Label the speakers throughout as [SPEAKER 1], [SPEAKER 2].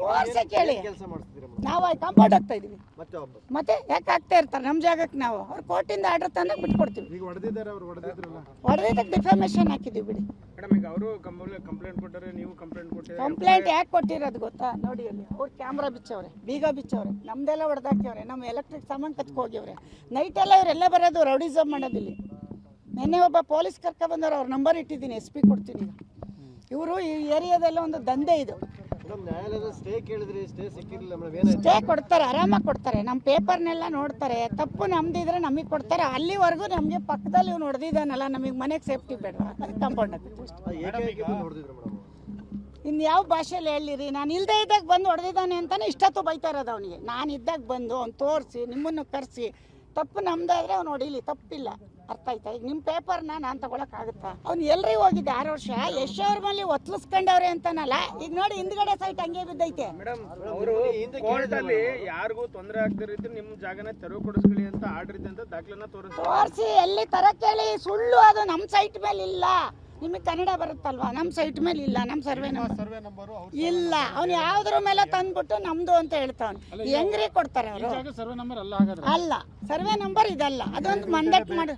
[SPEAKER 1] ತೋರ್ಸಿ ಕೇಳಿ.
[SPEAKER 2] ಕೆಲಸ ಮಾಡ್ತಿದ್ದೀರಾ
[SPEAKER 1] ನಾವು ಕಾಂಪೌಂಡ್ ಆಗ್ತಾ ಇದೀವಿ.
[SPEAKER 2] ಮತ್ತೆ ವಾಪಸ್
[SPEAKER 1] ಮತ್ತೆ ಯಾಕೆ ಆಗ್ತಾ ಇರ್ತಾರೆ ನಮ್ಮ ಜಾಗಕ್ಕೆ? ನಾವು ಅವ್ರು ಕೋರ್ಟಿಂದ ಆರ್ಡರ್ ತಂದಾಗ ಬಿಟ್ಕೊಡ್ತೀವಿ.
[SPEAKER 2] ಈಗ ಹೊಡೆದಿದ್ದಾರೆ, ಅವ್ರು ಹೊಡೆದಿದ್ರಲ್ಲ,
[SPEAKER 1] ಹೊಡೆದಕ್ಕೆ ಡಿಫಾಮೇಷನ್ ಹಾಕಿದ್ದೀವಿ ಬಿಡಿ.
[SPEAKER 3] ಮೇಡಮ್ ಈಗ ಅವರು ಕಂಪ್ಲೇಂಟ್ ಕೊಟ್ಟರೆ ನೀವು ಕಂಪ್ಲೇಂಟ್ ಕೊಟ್ಟಿದ್ದೀರಾ?
[SPEAKER 1] ಕಂಪ್ಲೇಂಟ್ ಯಾಕೆ ಕೊಟ್ಟಿರೋದು ಗೊತ್ತಾ? ನೋಡಿ ಅಲ್ಲಿ ಅವ್ರು ಕ್ಯಾಮ್ರಾ ಬಿಚ್ಚವ್ರೆ, ಬೀಗ ಬಿಚ್ಚವ್ರೆ, ನಮ್ದೆಲ್ಲ ಹೊಡೆದಾಕ್ಯವ್ರೆ, ನಮ್ಮ ಎಲೆಕ್ಟ್ರಿಕ್ ಸಾಮಾನು ಕತ್ಕೊ ಹೋಗ್ಯವ್ರೆ. ನೈಟೆಲ್ಲ ಇವರೆಲ್ಲ ಬರೋದು ರೌಡಿಸಮ್ ಮಾಡೋದಿಲ್ಲಿ. ನಿನ್ನೆ ಒಬ್ಬ ಪೊಲೀಸ್ ಕರ್ಕ ಬಂದವ್ರು, ಅವ್ರ ನಂಬರ್ ಇಟ್ಟಿದ್ದೀನಿ, SP ಕೊಡ್ತೀನಿ. ಇವರು ಈ ಏರಿಯಾದಲ್ಲ ಒಂದು ದಂಧೆ ಇದು.
[SPEAKER 2] ನ್ಯಾಯಾಲಯದ ಸ್ಟೇ ಕೇಳಿದ್ರಿ, ಸ್ಟೇ ಸಿಕ್ಕಿರಲಿಲ್ಲ ಮೇಡಮ್. ಏನಾಯ್ತು?
[SPEAKER 1] ಸ್ಟೇ ಕೊಡ್ತಾರೆ, ಆರಾಮಾಗಿ ಕೊಡ್ತಾರೆ. ನಮ್ಮ ಪೇಪರ್ನೆಲ್ಲ ನೋಡ್ತಾರೆ, ತಪ್ಪು ನಮ್ದಿದ್ರೆ ನಮಗೆ ಕೊಡ್ತಾರೆ. ಅಲ್ಲಿವರೆಗೂ ನಮಗೆ ಪಕ್ಕದಲ್ಲಿ ಇವ್ನು ಹೊಡೆದಿದ್ದಾನಲ್ಲ, ನಮಗೆ ಮನೆಗೆ ಸೇಫ್ಟಿ ಬೇಡವಾ? ಅದಕ್ಕೆ ಕಾಂಪೌಂಡ್ ಹಾಕ್ತೀವಿ ಅಷ್ಟೇ.
[SPEAKER 2] ಏಕಾಏಕಿ ಬಂದು ಹೊಡೆದಿದ್ರು ಮೇಡಮ್.
[SPEAKER 1] ಇನ್ನು ಯಾವ ಭಾಷೆಯಲ್ಲಿ ಹೇಳಿರಿ? ನಾನು ಇಲ್ಲದೆ ಇದ್ದಾಗ ಬಂದು ಹೊಡೆದಿದ್ದಾನೆ ಅಂತಾನೆ ಇಷ್ಟೊತ್ತು ಬೈತಾ ಇರೋದು ಅವನಿಗೆ. ನಾನು ಇದ್ದಾಗ ಬಂದು ಅವ್ನು ತೋರಿಸಿ, ನಿಮ್ಮನ್ನು ಕರೆಸಿ, ತಪ್ಪು ನಮ್ದಾದ್ರೆ ಅವ್ನು ಹೊಡೀಲಿ, ತಪ್ಪಿಲ್ಲ. ಅರ್ಥ ಆಯ್ತಾ? ಈಗ ನಿಮ್ಮ ಪೇಪರ್ನ ನಾನು ತಗೊಳಕ್ಕಾಗುತ್ತಾ? ಅವ್ನು ಎಲ್ರಿಗೂ ಹೋಗಿದ್ದೆ 6 ವರ್ಷ, ಯಶೋರ್ ಮೇಲೆ ಒತ್ಲಿಸ್ಕೊಂಡವ್ರೆ ಅಂತಾನಲ್ಲ. ಈಗ ನೋಡಿ ಹಿಂದ್ಗಡೆ ಸೈಟ್ ಹಂಗೆ ಬಿದ್ದೈತೆ.
[SPEAKER 3] ಮೇಡಮ್ ಅವರು ಕೋರ್ಟ್ ಅಲ್ಲಿ ಯಾರಿಗೂ ತೊಂದರೆ ಆಗದ ರೀತಿ ನಿಮ್ಮ ಜಾಗನ ತೆರವು ಕೊಡಿಸ್ಕೊಳ್ಳಿ ಅಂತ ಆರ್ಡರ್ ಇದೆ ಅಂತ ದಾಖಲೆನ
[SPEAKER 1] ತೋರಿಸಿ. ಎಲ್ಲಿ ತರ ಕೇಳಿ, ಸುಳ್ಳು. ಅದು ನಮ್ಮ ಸೈಟ್ ಮೇಲೆ ಇಲ್ಲ. ನಿಮಗೆ ಕನ್ನಡ ಬರುತ್ತಲ್ವಾ? ನಮ್ಮ ಸೈಟ್ ಮೇಲೆ ಇಲ್ಲ, ನಮ್ಮ ಸರ್ವೆ ನಂಬರ್ ಇಲ್ಲ. ಅವ್ನು ಯಾವ್ದ್ರ ಮೇಲೆ ತಂದ್ಬಿಟ್ಟು ನಮ್ದು ಅಂತ ಹೇಳ್ತಾವ್ನು. ಹೆಂಗ್ರಿ ಕೊಡ್ತಾರೆ ಅವರು? ಅಲ್ಲ, ಸರ್ವೆ ನಂಬರ್ ಇದಲ್ಲ, ಅದೊಂದು ಮಂದಟ್ ಮಾಡು.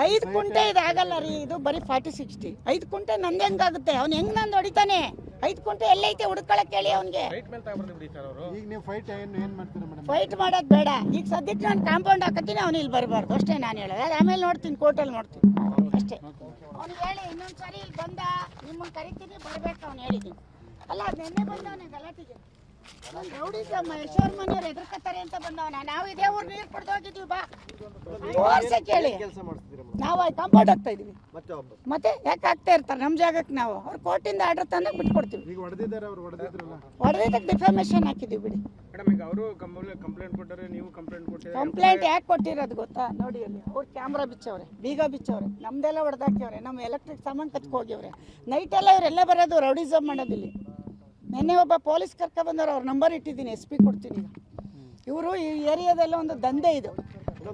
[SPEAKER 1] 5 ಗುಂಟೆ ಇದಾಗಲ್ಲ ರೀ, ಇದು ಬರೀ 40-60. 5 ಗುಂಟೆ ನಂದು ಹೆಂಗಾಗುತ್ತೆ? ಅವ್ನು ಹೆಂಗ್ ನಂದು ಹೊಡಿತಾನೆ? 5 ಗುಂಟೆ ಎಲ್ಲೈತೆ ಹುಡ್ಕೊಳಕ್ ಹೇಳಿ ಅವ್ನಿಗೆ. ಫೈಟ್ ಮಾಡೋದು ಬೇಡ. ಈಗ ಸದ್ಯಕ್ಕೆ ನಾನು ಕಾಂಪೌಂಡ್ ಹಾಕತ್ತೀನಿ, ಅವ್ನು ಇಲ್ಲಿ ಬರಬಾರ್ದು ಅಷ್ಟೇ ನಾನು ಹೇಳೋದು. ಆಮೇಲೆ ನೋಡ್ತೀನಿ, ಕೋರ್ಟಲ್ಲಿ ನೋಡ್ತೀನಿ ಅಷ್ಟೇ. ಅವ್ನು ಹೇಳಿ ಇನ್ನೊಂದ್ಸರಿ ಇಲ್ಲಿ ಬಂದ ನಿಮ್ಮನ್ನು ಕರಿತೀನಿ, ಬರ್ಬೇಕು ಅವ್ನು ಹೇಳಿದ್ದೀನಿ. ಅಲ್ಲ, ನೆನ್ನೆ ಬಂದವನೇ ಗಲಾಟೆಗೆ. ರೌಡಿಸಮ್, ಯಶೋರ್ ಮನೆಯವ್ರು ಎದುರ್ಕತ್ತಾರೆ ಅಂತ ಬಂದವನ. ನಾವು ಇದೇ ಊರು ನೀರು ಕುಡ್ದು ಹೋಗಿದ್ವಿ. ಬಾ ತೋರ್ಸಿ ಕೇಳಿ.
[SPEAKER 2] ಕೆಲಸ ಮಾಡ್ತಿದ್ದೀರಾ ಮೇಡಮ್.
[SPEAKER 1] ನಾವು ಕಾಂಪೌಂಡ್ ಆಗ್ತಾ ಇದೀವಿ.
[SPEAKER 2] ಮತ್ತೆ ವಾಪಸ್
[SPEAKER 1] ಮತ್ತೆ ಯಾಕೆ ಆಗ್ತಾ ಇರ್ತಾರೆ ನಮ್ಮ ಜಾಗಕ್ಕೆ? ನಾವು ಅವ್ರು ಕೋರ್ಟಿಂದ ಆರ್ಡರ್ ತಂದಾಗ ಬಿಟ್ಕೊಡ್ತೀವಿ.
[SPEAKER 2] ಈಗ ಹೊಡೆದಿದ್ದಾರೆ, ಅವ್ರು ಹೊಡೆದಿದ್ರಲ್ಲ,
[SPEAKER 1] ಹೊಡೆದಕ್ಕೆ ಡಿಫಾಮೇಷನ್ ಹಾಕಿದ್ದೀವಿ ಬಿಡಿ.
[SPEAKER 3] ಮೇಡಮ್ ಈಗ ಅವರು ಕಂಪ್ಲೇಂಟ್ ಕೊಟ್ಟರೆ ನೀವು ಕಂಪ್ಲೇಂಟ್ ಕೊಟ್ಟಿದ್ದೀರಾ?
[SPEAKER 1] ಕಂಪ್ಲೇಂಟ್ ಯಾಕೆ ಕೊಟ್ಟಿರೋದು ಗೊತ್ತಾ? ನೋಡಿ ಅಲ್ಲಿ ಅವ್ರು ಕ್ಯಾಮ್ರಾ ಬಿಚ್ಚವ್ರೆ, ಬೀಗ ಬಿಚ್ಚವ್ರೆ, ನಮ್ದೆಲ್ಲ ಹೊಡೆದಾಕ್ಯವ್ರೆ, ನಮ್ಮ ಎಲೆಕ್ಟ್ರಿಕ್ ಸಾಮಾನು ಕತ್ಕೊ ಹೋಗ್ಯವ್ರೆ. ನೈಟೆಲ್ಲ ಇವರೆಲ್ಲ ಬರೋದು ರೌಡಿಸಮ್ ಮಾಡೋದಿಲ್ಲಿ. ನಿನ್ನೆ ಒಬ್ಬ ಪೊಲೀಸ್ ಕರ್ಕ ಬಂದವ್ರು, ಅವ್ರ ನಂಬರ್ ಇಟ್ಟಿದ್ದೀನಿ, SP ಕೊಡ್ತೀನಿ. ಇವರು ಈ ಏರಿಯಾದಲ್ಲ ಒಂದು ದಂಧೆ ಇದು.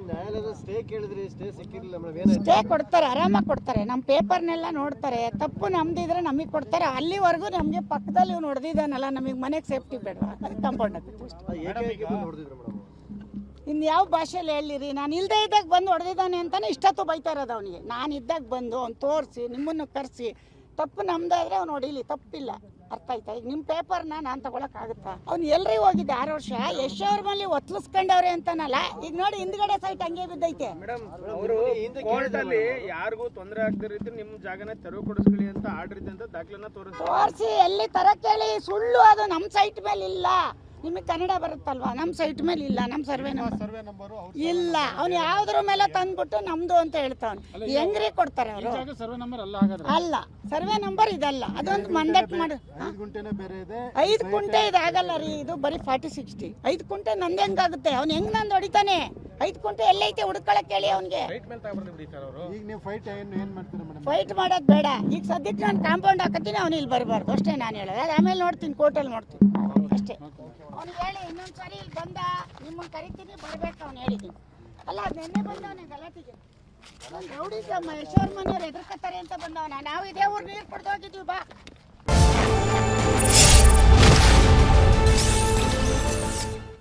[SPEAKER 2] ನ್ಯಾಯಾಲಯದ ಸ್ಟೇ ಕೇಳಿದ್ರಿ, ಸ್ಟೇ ಸಿಕ್ಕಿರಲಿಲ್ಲ ಮೇಡಮ್. ಏನಾಯ್ತು?
[SPEAKER 1] ಸ್ಟೇ ಕೊಡ್ತಾರೆ, ಆರಾಮಾಗಿ ಕೊಡ್ತಾರೆ. ನಮ್ಮ ಪೇಪರ್ನೆಲ್ಲ ನೋಡ್ತಾರೆ, ತಪ್ಪು ನಮ್ದಿದ್ರೆ ನಮಗೆ ಕೊಡ್ತಾರೆ. ಅಲ್ಲಿವರೆಗೂ ನಮಗೆ ಪಕ್ಕದಲ್ಲಿ ಇವ್ನು ಹೊಡೆದಿದ್ದಾನಲ್ಲ, ನಮಗೆ ಮನೆಗೆ ಸೇಫ್ಟಿ ಬೇಡವಾ? ಅದಕ್ಕೆ ಕಾಂಪೌಂಡ್ ಹಾಕ್ತೀವಿ ಅಷ್ಟೇ.
[SPEAKER 2] ಏಕಾಏಕಿ ಬಂದು ಹೊಡೆದಿದ್ರು ಮೇಡಮ್.
[SPEAKER 1] ಇನ್ನು ಯಾವ ಭಾಷೆಯಲ್ಲಿ ಹೇಳಿರಿ? ನಾನು ಇಲ್ಲದೆ ಇದ್ದಾಗ ಬಂದು ಹೊಡೆದಿದ್ದಾನೆ ಅಂತಾನೆ ಇಷ್ಟೊತ್ತು ಬೈತಾ ಇರೋದು ಅವನಿಗೆ. ನಾನು ಇದ್ದಾಗ ಬಂದು ಅವ್ನು ತೋರಿಸಿ, ನಿಮ್ಮನ್ನು ಕರೆಸಿ, ತಪ್ಪು ನಮ್ದಾದ್ರೆ ಅವ್ನು ಹೊಡೀಲಿ, ತಪ್ಪಿಲ್ಲ. ಅರ್ಥ ಆಯ್ತಾ? ಈಗ ನಿಮ್ಮ ಪೇಪರ್ನ ನಾನು ತಗೊಳಕ್ಕಾಗುತ್ತಾ? ಅವ್ನು ಎಲ್ರಿಗೂ ಹೋಗಿದ್ದೆ 6 ವರ್ಷ, ಯಶೋರ್ ಮೇಲೆ ಒತ್ಲಿಸ್ಕೊಂಡವ್ರೆ ಅಂತಾನಲ್ಲ. ಈಗ ನೋಡಿ ಹಿಂದ್ಗಡೆ ಸೈಟ್ ಹಂಗೆ ಬಿದ್ದೈತೆ.
[SPEAKER 3] ಮೇಡಮ್ ಅವರು ಕೋರ್ಟ್ ಅಲ್ಲಿ ಯಾರಿಗೂ ತೊಂದರೆ ಆಗದ ರೀತಿ ನಿಮ್ಮ ಜಾಗನ ತೆರವು ಕೊಡಿಸ್ಕೊಳ್ಳಿ ಅಂತ ಆರ್ಡರ್ ಇದೆ ಅಂತ ದಾಖಲೆನ
[SPEAKER 1] ತೋರಿಸಿ. ಎಲ್ಲಿ ತರ ಕೇಳಿ, ಸುಳ್ಳು. ಅದು ನಮ್ಮ ಸೈಟ್ ಮೇಲೆ ಇಲ್ಲ. ನಿಮಗೆ ಕನ್ನಡ ಬರುತ್ತಲ್ವಾ? ನಮ್ಮ ಸೈಟ್ ಮೇಲೆ ಇಲ್ಲ, ನಮ್ಮ ಸರ್ವೆ ನಂಬರ್ ಇಲ್ಲ. ಅವ್ನು ಯಾವ್ದ್ರ ಮೇಲೆ ತಂದ್ಬಿಟ್ಟು ನಮ್ದು ಅಂತ ಹೇಳ್ತಾವ್ನು. ಹೆಂಗ್ರಿ ಕೊಡ್ತಾರೆ ಅವರು? ಅಲ್ಲ, ಸರ್ವೆ ನಂಬರ್ ಇದಲ್ಲ, ಅದೊಂದು ಮಂದಟ್ ಮಾಡು. 5 ಗುಂಟೆ ಇದಾಗಲ್ಲ ರೀ, ಇದು ಬರೀ 40-60. 5 ಗುಂಟೆ ನಂದು ಹೆಂಗಾಗುತ್ತೆ? ಅವ್ನು ಹೆಂಗ್ ನಂದು ಹೊಡಿತಾನೆ? 5 ಗುಂಟೆ ಎಲ್ಲೈತೆ ಹುಡ್ಕೊಳಕ್ ಹೇಳಿ ಅವ್ನಿಗೆ. ಫೈಟ್ ಮಾಡೋದು ಬೇಡ. ಈಗ ಸದ್ಯಕ್ಕೆ ನಾನು ಕಾಂಪೌಂಡ್ ಹಾಕತ್ತೀನಿ, ಅವ್ನು ಇಲ್ಲಿ ಬರಬಾರ್ದು ಅಷ್ಟೇ ನಾನು ಹೇಳೋದು. ಆಮೇಲೆ ನೋಡ್ತೀನಿ, ಕೋರ್ಟಲ್ಲಿ ನೋಡ್ತೀನಿ ಅಷ್ಟೇ. ಅವ್ನು ಹೇಳಿ ಇನ್ನೊಂದ್ಸರಿ ಇಲ್ಲಿ ಬಂದ ನಿಮ್ಮನ್ನು ಕರಿತೀನಿ, ಬರ್ಬೇಕು ಅವ್ನು ಹೇಳಿದ್ದೀನಿ. ಅಲ್ಲ, ನೆನ್ನೆ ಬಂದವನೇ ಗಲಾಟೆಗೆ. ರೌಡಿಸಮ್, ಯಶೋರ್ ಮನೆಯವ್ರು ಎದುರ್ಕತ್ತಾರೆ ಅಂತ ಬಂದವನ. ನಾವು ಇದೇ ಊರು ನೀರು ಕುಡ್ದು ಹೋಗಿದ್ವಿ. ಬಾ